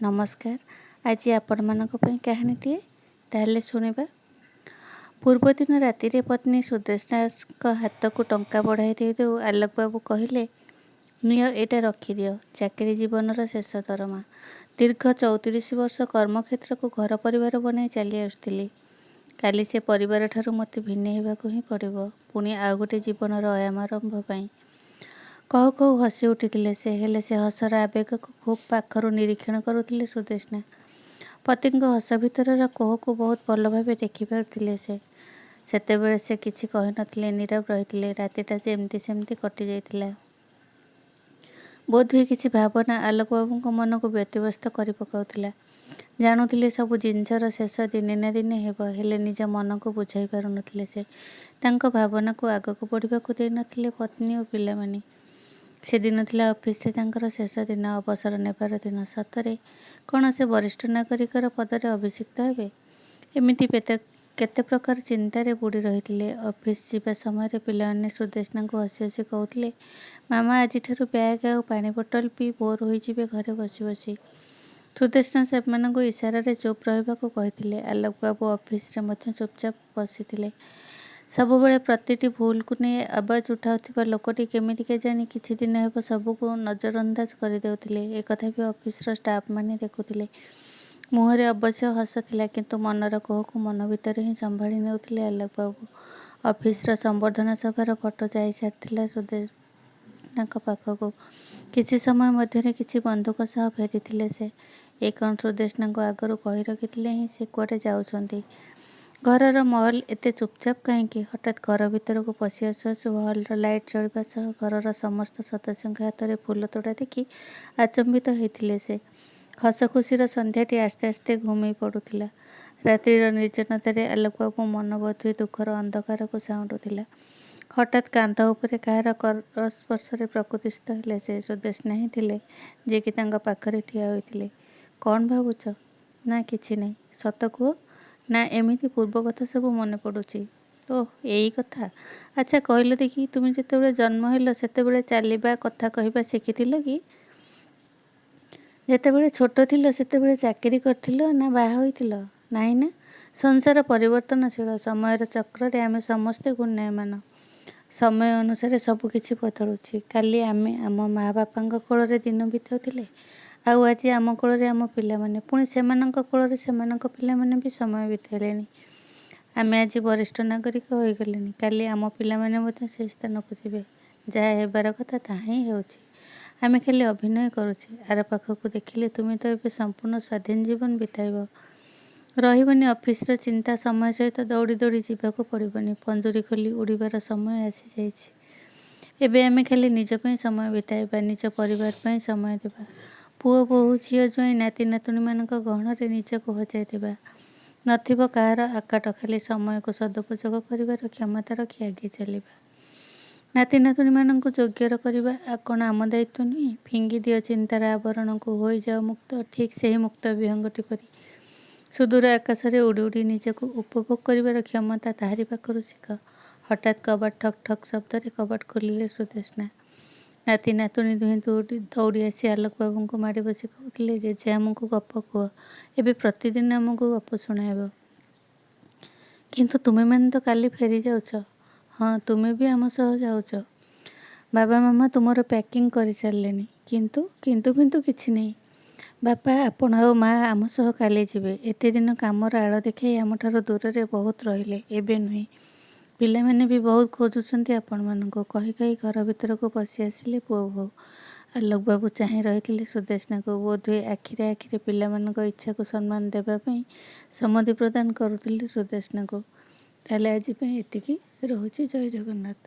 नमस्कार। आज आपण कहानीटीए ताहले शुणिबा। पूर्वदिन राति पत्नी सुदेशना हाथ को टंका बढ़ाई दे आलोक बाबू कहले, नियो एटा रखिदियो, चाकरी जीवनर शेष दरमा। दीर्घ 34 वर्ष कर्मक्षेत्र को घर परिवार बनाई चली आसुथिली। काली से परिवार ठारू मते भिन्न होगाकू ही पड़िबो, पुणी आउ गोटे जीवनर आयामारंभ पाई। कहू कहू हसी उठिथिले से, हेले से हसर आवेग को खूब पाखरु निरीक्षण करुथिले सुदेशना। पतिଙ୍କ हस भितरर कोहकू बहुत भल भावे देखि पारुथिले से। सेतेबेले से किछि कहि नथिले, नीरव रहिथिले। रातिटा जेमती सेमती कटि जाइथिला। बोधहुए किछि भावना आलोक बाबूଙ୍କ मनକୁ ବ୍ୟତିବ୍ୟସ୍ତ କରି ପକାଉଥିଲା। ଜାଣୁଥିଲେ ସବୁ ଜିନିଷର ଶେଷ ଦିନେ ନା ଦିନେ ହେବ, ହେଲେ ନିଜ ମନକୁ ବୁଝାଇ ପାରୁନଥିଲେ ସେ। ତାଙ୍କ ଭାବନାକୁ ଆଗକୁ ବଢ଼ିବାକୁ ଦେଇ ନଥିଲେ ପତ୍ନୀ ଓ ପିଲାମାନେ। ସେଦିନ ଥିଲା ଅଫିସରେ ତାଙ୍କର ଶେଷ ଦିନ, ଅବସର ନେବାର ଦିନ। ସତରେ କ'ଣ ସେ ବରିଷ୍ଠ ନାଗରିକର ପଦରେ ଅଭିଷିକ୍ତ ହେବେ? ଏମିତି କେତେ ପ୍ରକାର ଚିନ୍ତାରେ ବୁଡ଼ି ରହିଥିଲେ। ଅଫିସ ଯିବା ସମୟରେ ପିଲାମାନେ ସୁଦେଶନାଙ୍କୁ ହସି ହସି କହୁଥିଲେ, ମାମା ଆଜିଠାରୁ ବ୍ୟାଗ୍ ଆଉ ପାଣି ବୋଟଲ ପିଇ ବୋର୍ ହୋଇଯିବେ ଘରେ ବସି ବସି। ସୁଦେଶନା ସେମାନଙ୍କୁ ଇସାରାରେ ଚୁପ୍ ରହିବାକୁ କହିଥିଲେ। ଆଲୋକ ବାବୁ ଅଫିସରେ ମଧ୍ୟ ଚୁପଚାପ ବସିଥିଲେ। ସବୁବେଳେ ପ୍ରତିଟି ଭୁଲକୁ ନେଇ ଆବାଜ ଉଠାଉଥିବା ଲୋକଟି କେମିତି କେଜାଣି କିଛି ଦିନ ହେବ ସବୁକୁ ନଜରଅନ୍ଦାଜ କରିଦେଉଥିଲେ। ଏକଥା ବି ଅଫିସର ଷ୍ଟାଫମାନେ ଦେଖୁଥିଲେ। ମୁହଁରେ ଅବଶ୍ୟ ହସ ଥିଲା, କିନ୍ତୁ ମନର କୋହକୁ ମନ ଭିତରେ ହିଁ ସମ୍ଭାଳି ନେଉଥିଲେ ଆଲୋକ ବାବୁ। ଅଫିସର ସମ୍ବର୍ଦ୍ଧନା ସଭାର ଫଟୋ ଯାଇସାରିଥିଲା ସୁଦେଶନାଙ୍କ ପାଖକୁ। କିଛି ସମୟ ମଧ୍ୟରେ କିଛି ବନ୍ଧୁକ ସହ ଫେରିଥିଲେ ସେ। ଏ କ'ଣ ସୁଦେଶନାଙ୍କୁ ଆଗରୁ କହି ରଖିଥିଲେ ହିଁ ସେ କୁଆଡ଼େ ଯାଉଛନ୍ତି? ଘରର ମହଲ ଏତେ ଚୁପଚାପ କାହିଁକି? ହଠାତ୍ ଘର ଭିତରକୁ ପଶି ଆସୁ ଆସୁ ହଲର ଲାଇଟ୍ ଜଳିବା ସହ ଘରର ସମସ୍ତ ସଦସ୍ୟଙ୍କ ହାତରେ ଫୁଲ ତୋଡ଼ା ଦେଖି ଆଚମ୍ବିତ ହୋଇଥିଲେ ସେ। ହସ ଖୁସିର ସନ୍ଧ୍ୟାଟି ଆସ୍ତେ ଆସ୍ତେ ଘୁମେଇ ପଡ଼ୁଥିଲା। ରାତ୍ରିର ନିର୍ଜନତାରେ ଆଲୋକ ବାବୁ ମନ ବୋଧହୁଏ ଦୁଃଖର ଅନ୍ଧକାରକୁ ସାଉଁଟୁଥିଲା। ହଠାତ୍ କାନ୍ଧ ଉପରେ କାହାର କରସ୍ପର୍ଶରେ ପ୍ରକୃତିସ୍ଥ ହେଲେ ସେ। ସୁଦେଶନା ହିଁ ଥିଲେ, ଯିଏକି ତାଙ୍କ ପାଖରେ ଠିଆ ହୋଇଥିଲେ। କ'ଣ ଭାବୁଛ? ନା କିଛି ନାହିଁ। ସତ କୁହ। ନା ଏମିତି ପୂର୍ବ କଥା ସବୁ ମନେ ପଡ଼ୁଛି? ଓଃ, ଏଇ କଥା। ଆଚ୍ଛା କହିଲ ଦେଖି, ତୁମେ ଯେତେବେଳେ ଜନ୍ମ ହେଲ ସେତେବେଳେ ଚାଲିବା କଥା କହିବା ଶିଖିଥିଲ କି? ଯେତେବେଳେ ଛୋଟ ଥିଲ ସେତେବେଳେ ଚାକିରି କରିଥିଲ ନା ବାହା ହୋଇଥିଲ? ନାହିଁ ନା? ସଂସାର ପରିବର୍ତ୍ତନଶୀଳ। ସମୟର ଚକ୍ରରେ ଆମେ ସମସ୍ତେ ଘୂର୍ଣ୍ଣାୟମାନ। ସମୟ ଅନୁସାରେ ସବୁ କିଛି ବଦଳୁଛି। କାଲି ଆମେ ଆମ ମା ବାପାଙ୍କ କୋଳରେ ଦିନ ବିତାଉଥିଲେ, ଆଉ ଆଜି ଆମ କୋଳରେ ଆମ ପିଲାମାନେ, ପୁଣି ସେମାନଙ୍କ କୋଳରେ ସେମାନଙ୍କ ପିଲାମାନେ ବି ସମୟ ବିତାଇଲେଣି। ଆମେ ଆଜି ବରିଷ୍ଠ ନାଗରିକ ହୋଇଗଲେଣି, କାଲି ଆମ ପିଲାମାନେ ମଧ୍ୟ ସେହି ସ୍ଥାନକୁ ଯିବେ। ଯାହା ହେବାର କଥା ତାହା ହିଁ ହେଉଛି। ଆମେ ଖାଲି ଅଭିନୟ କରୁଛେ। ଆର ପାଖକୁ ଦେଖିଲେ ତୁମେ ତ ଏବେ ସମ୍ପୂର୍ଣ୍ଣ ସ୍ୱାଧୀନ ଜୀବନ ବିତାଇବ। ରହିବନି ଅଫିସର ଚିନ୍ତା, ସମୟ ସହିତ ଦୌଡ଼ି ଦୌଡ଼ି ଯିବାକୁ ପଡ଼ିବନି। ପଞ୍ଜୁରୀ ଖୋଲି ଉଡ଼ିବାର ସମୟ ଆସିଯାଇଛି। ଏବେ ଆମେ ଖାଲି ନିଜ ପାଇଁ ସମୟ ବିତାଇବା, ନିଜ ପରିବାର ପାଇଁ ସମୟ ଦେବା। ପୁଅ ବୋହୂ, ଝିଅ ଜ୍ୱାଇଁ, ନାତି ନାତୁଣୀମାନଙ୍କ ଗହଣରେ ନିଜକୁ ହଜାଇ ଦେବା। ନଥିବ କାହାର ଆକାଟ, ଖାଲି ସମୟକୁ ସଦୁପଯୋଗ କରିବାର କ୍ଷମତା ରଖି ଆଗେଇ ଚାଲିବା। ନାତି ନାତୁଣୀମାନଙ୍କୁ ଯୋଗ୍ୟର କରିବା କ'ଣ ଆମ ଦାୟିତ୍ୱ ନୁହେଁ? ଫିଙ୍ଗି ଦିଅ ଚିନ୍ତାର ଆବରଣକୁ, ହୋଇଯାଅ ମୁକ୍ତ, ଠିକ୍ ସେହି ମୁକ୍ତ ବିହଙ୍ଗଟି ପରି। ସୁଦୂର ଆକାଶରେ ଉଡ଼ି ଉଡ଼ି ନିଜକୁ ଉପଭୋଗ କରିବାର କ୍ଷମତା ତାହାରି ପାଖରୁ ଶିଖ। ହଠାତ୍ କବାଟ ଠକ୍ ଠକ୍ ଶବ୍ଦରେ କବାଟ ଖୋଲିଲେ ସୁଦେଶନା। ନାତି ନାତୁଣୀ ଦୁହେଁ ଦୌଡ଼ି ଆସି ଆଲୋକ ବାବୁଙ୍କୁ ମାଡ଼ି ବସି କହୁଥିଲେ, ଜେଜେ ଆମକୁ ଗପ କୁହ, ଏବେ ପ୍ରତିଦିନ ଆମକୁ ଗପ ଶୁଣାଇବ। କିନ୍ତୁ ତୁମେମାନେ ତ କାଲି ଫେରି ଯାଉଛ। ହଁ, ତୁମେ ବି ଆମ ସହ ଯାଉଛ। ବାବା ମାମା ତୁମର ପ୍ୟାକିଂ କରିସାରିଲେଣି। କିନ୍ତୁ କିନ୍ତୁ କିଛି ନାହିଁ। ବାପା, ଆପଣ ଆଉ ମା ଆମ ସହ କାଲି ଯିବେ। ଏତେ ଦିନ କାମର ଆଳ ଦେଖାଇ ଆମଠାରୁ ଦୂରରେ ବହୁତ ରହିଲେ, ଏବେ ନୁହେଁ। ପିଲାମାନେ ବି ବହୁତ ଖୋଜୁଛନ୍ତି ଆପଣମାନଙ୍କୁ। କହି କହି ଘର ଭିତରକୁ ପଶି ଆସିଲେ ପୁଅ ବୋହୂ। ଆଲୋକ ବାବୁ ଚାହିଁ ରହିଥିଲେ ସୁଦେଶନାକୁ। ବୋଧହୁଏ ଆଖିରେ ଆଖିରେ ପିଲାମାନଙ୍କ ଇଚ୍ଛାକୁ ସମ୍ମାନ ଦେବା ପାଇଁ ସମ୍ମତି ପ୍ରଦାନ କରୁଥିଲେ ସୁଦେଶନାକୁ। ତାହେଲେ ଆଜି ପାଇଁ ଏତିକି। ରହୁଛି। ଜୟ ଜଗନ୍ନାଥ।